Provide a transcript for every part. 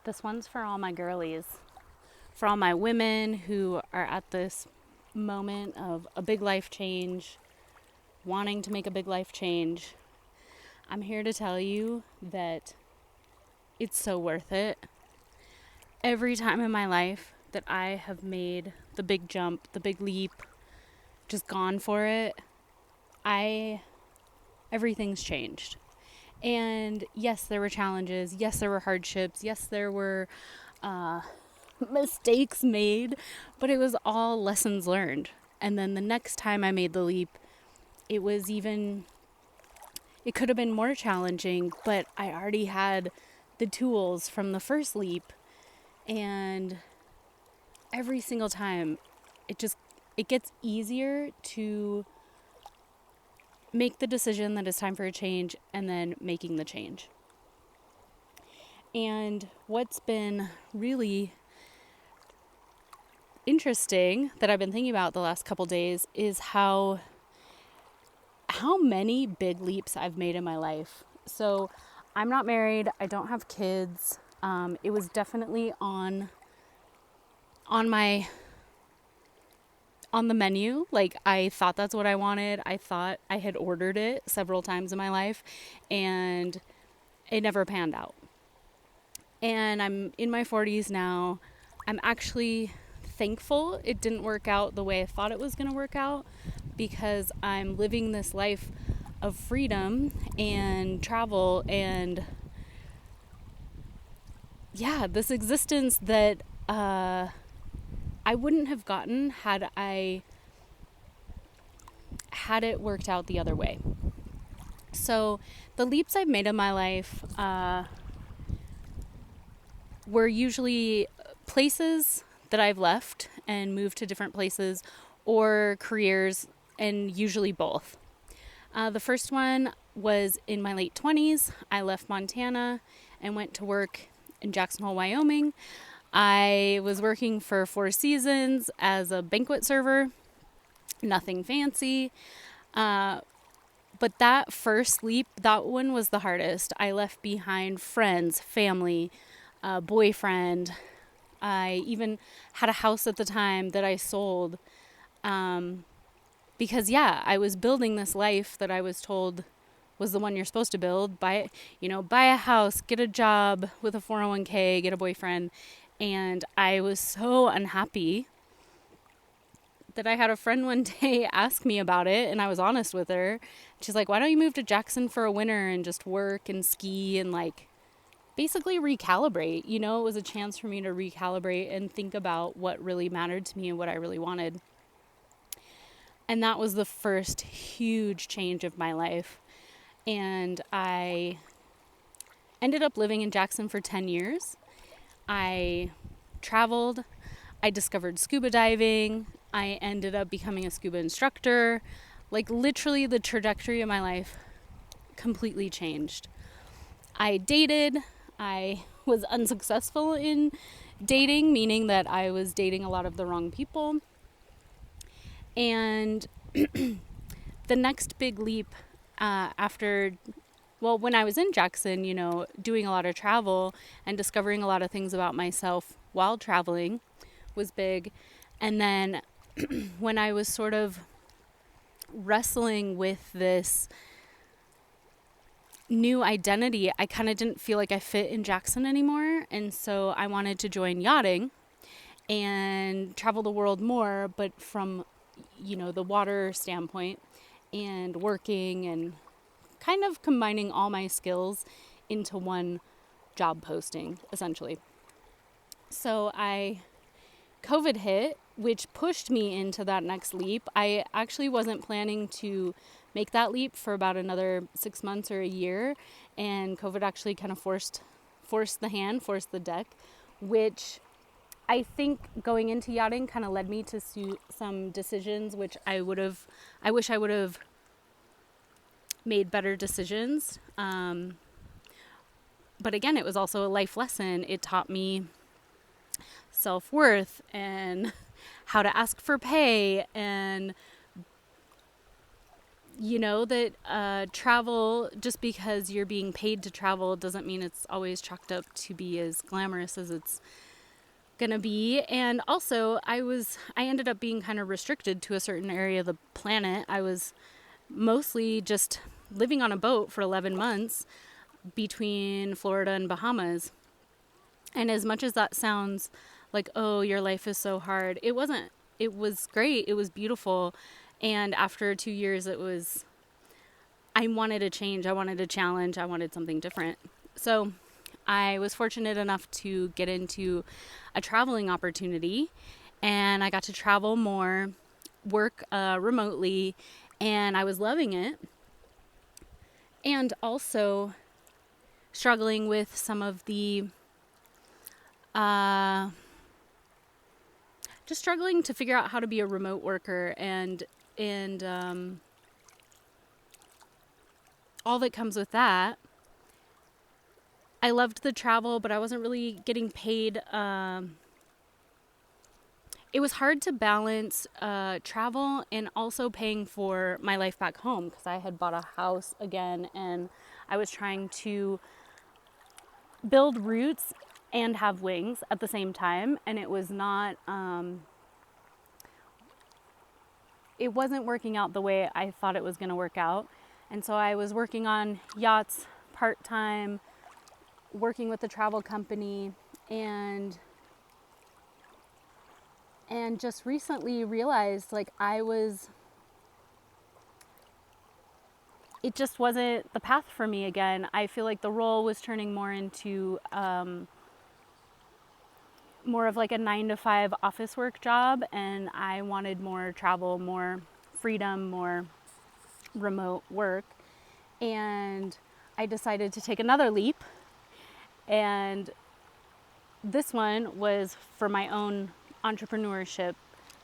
This one's for all my girlies, for all my women who are at this moment of a big life change, wanting to make a big life change. I'm here to tell you that it's so worth it. Every time in my life that I have made the big jump, the big leap, just gone for it, everything's changed. And yes, there were challenges. Yes, there were hardships. Yes, there were mistakes made, but it was all lessons learned. And then the next time I made the leap, it could have been more challenging, but I already had the tools from the first leap. And every single time, it gets easier to make the decision that it's time for a change and then making the change. And what's been really interesting that I've been thinking about the last couple days is how many big leaps I've made in my life. So I'm not married. I don't have kids. It was definitely on the menu. Like, I thought that's what I wanted. I thought I had ordered it several times in my life, and it never panned out. And I'm in my 40s now. I'm actually thankful it didn't work out the way I thought it was going to work out, because I'm living this life of freedom and travel and this existence that I wouldn't have gotten had it worked out the other way. So the leaps I've made in my life were usually places that I've left and moved to different places, or careers, and usually both. The first one was in my late 20s. I left Montana and went to work in Jackson Hole, Wyoming. I was working for 4 Seasons as a banquet server. Nothing fancy. But that first leap, that one was the hardest. I left behind friends, family, boyfriend. I even had a house at the time that I sold. Because I was building this life that I was told was the one you're supposed to build. Buy a house, get a job with a 401k, get a boyfriend. And I was so unhappy that I had a friend one day ask me about it, and I was honest with her. She's like, why don't you move to Jackson for a winter and just work and ski and basically recalibrate? It was a chance for me to recalibrate and think about what really mattered to me and what I really wanted. And that was the first huge change of my life. And I ended up living in Jackson for 10 years. I traveled. I discovered scuba diving. I ended up becoming a scuba instructor. Literally the trajectory of my life completely changed. I dated. I was unsuccessful in dating, meaning that I was dating a lot of the wrong people. And the next big leap when I was in Jackson, doing a lot of travel and discovering a lot of things about myself while traveling was big. And then when I was sort of wrestling with this new identity, I kind of didn't feel like I fit in Jackson anymore. And so I wanted to join yachting and travel the world more, but from the water standpoint, and working and kind of combining all my skills into one job posting, essentially. So COVID hit, which pushed me into that next leap. I actually wasn't planning to make that leap for about another 6 months or a year, and COVID actually kind of forced the deck, which I think going into yachting kind of led me to some decisions which I wish I would have made better decisions. But again, it was also a life lesson. It taught me self-worth and how to ask for pay and you know that travel, just because you're being paid to travel, doesn't mean it's always chalked up to be as glamorous as it's gonna be. And also, I ended up being kind of restricted to a certain area of the planet. I was mostly just living on a boat for 11 months between Florida and Bahamas. And as much as that sounds like, oh, your life is so hard, it wasn't. It was great. It was beautiful. And after 2 years, I wanted a change. I wanted a challenge. I wanted something different. So I was fortunate enough to get into a traveling opportunity, and I got to travel more, work remotely, and I was loving it. And also struggling with some of the just struggling to figure out how to be a remote worker and all that comes with that. I loved the travel, but I wasn't really getting paid. It was hard to balance travel and also paying for my life back home, because I had bought a house again, and I was trying to build roots and have wings at the same time, and it was not it wasn't working out the way I thought it was going to work out. And so I was working on yachts part-time, working with a travel company, and just recently realized it just wasn't the path for me again. I feel like the role was turning more into more of like a 9-to-5 office work job, and I wanted more travel, more freedom, more remote work. And I decided to take another leap, and this one was for my own entrepreneurship,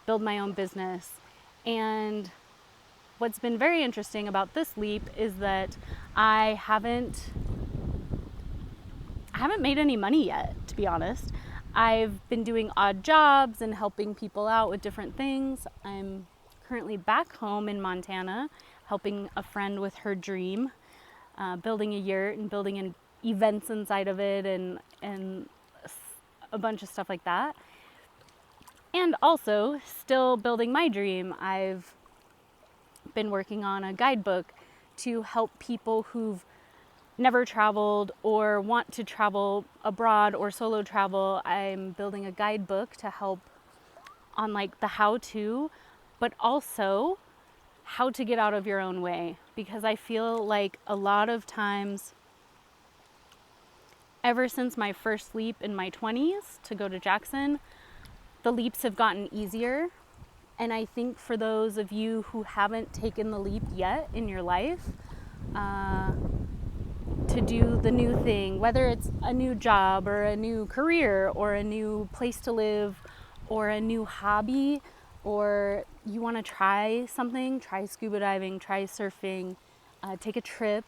build my own business. And what's been very interesting about this leap is that I haven't made any money yet, to be honest. I've been doing odd jobs and helping people out with different things. I'm currently back home in Montana, helping a friend with her dream, building a yurt and building events inside of it, and a bunch of stuff like that. And also still building my dream. I've been working on a guidebook to help people who've never traveled or want to travel abroad or solo travel. I'm building a guidebook to help on like the how-to, but also how to get out of your own way. Because I feel like a lot of times, ever since my first leap in my 20s to go to Jackson, the leaps have gotten easier. And I think for those of you who haven't taken the leap yet in your life, to do the new thing, whether it's a new job or a new career or a new place to live or a new hobby, or you want to try something, try scuba diving, try surfing, take a trip.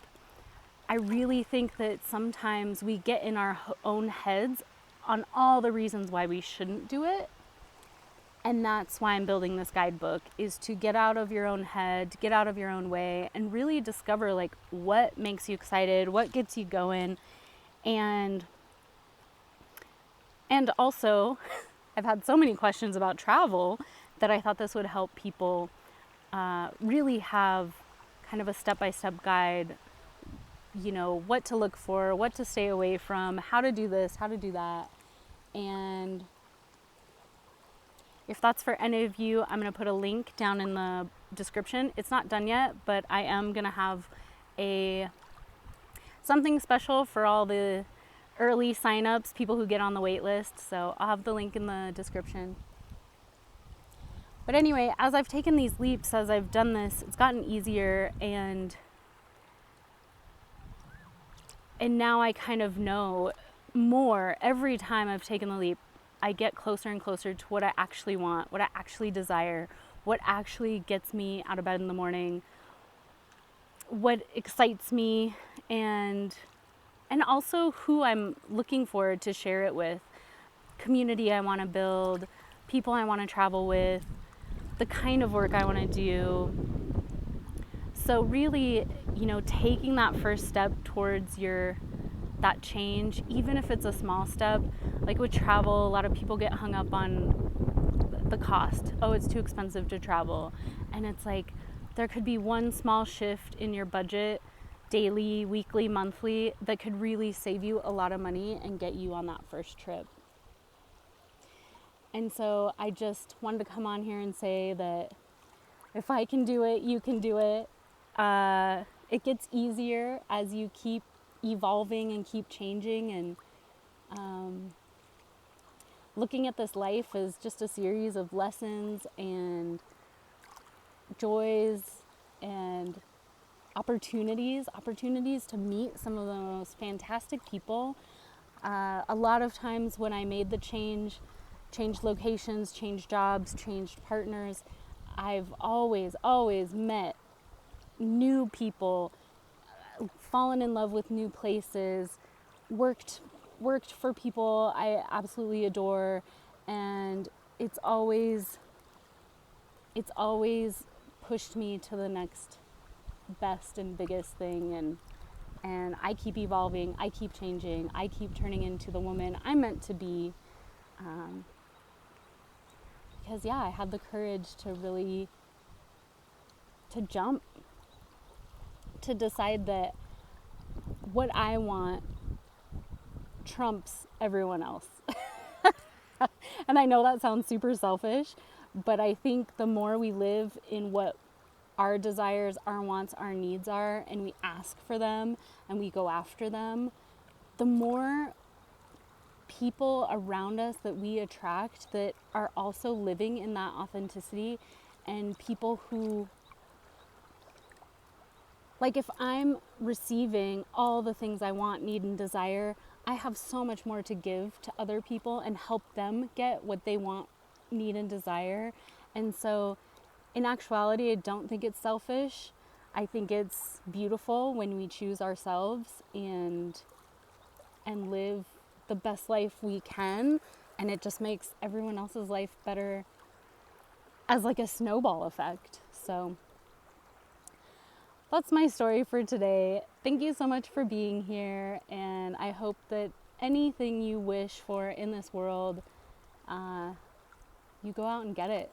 I really think that sometimes we get in our own heads on all the reasons why we shouldn't do it. And that's why I'm building this guidebook, is to get out of your own head, get out of your own way, and really discover like what makes you excited, what gets you going. And also, I've had so many questions about travel that I thought this would help people really have kind of a step-by-step guide, you know, what to look for, what to stay away from, how to do this, how to do that. And if that's for any of you, I'm going to put a link down in the description. It's not done yet, but I am going to have something special for all the early signups, people who get on the wait list. So I'll have the link in the description. But anyway, as I've taken these leaps, as I've done this, it's gotten easier, and now I kind of know more every time I've taken the leap. I get closer and closer to what I actually want, what I actually desire, what actually gets me out of bed in the morning, what excites me, and also who I'm looking forward to share it with, community I want to build, people I want to travel with, the kind of work I want to do. So really, taking that first step towards that change, even if it's a small step, like with travel, a lot of people get hung up on the cost. Oh, it's too expensive to travel. And it's like, there could be one small shift in your budget, daily, weekly, monthly, that could really save you a lot of money and get you on that first trip. And so I just wanted to come on here and say that if I can do it, you can do it. It gets easier as you keep evolving and keep changing, and looking at this life as just a series of lessons and joys and opportunities to meet some of the most fantastic people. A lot of times when I made the changed locations, changed jobs, changed partners, I've always met new people, fallen in love with new places, worked for people I absolutely adore, and it's always pushed me to the next best and biggest thing, and I keep evolving, I keep changing, I keep turning into the woman I'm meant to be, because I had the courage to really jump, to decide that what I want trumps everyone else. And I know that sounds super selfish, but I think the more we live in what our desires, our wants, our needs are, and we ask for them and we go after them, the more people around us that we attract that are also living in that authenticity, and people who, like, if I'm receiving all the things I want, need, and desire, I have so much more to give to other people and help them get what they want, need, and desire. And so in actuality, I don't think it's selfish. I think it's beautiful when we choose ourselves and live the best life we can, and it just makes everyone else's life better as like a snowball effect. So that's my story for today. Thank you so much for being here, and I hope that anything you wish for in this world, you go out and get it.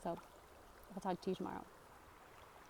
So I'll talk to you tomorrow.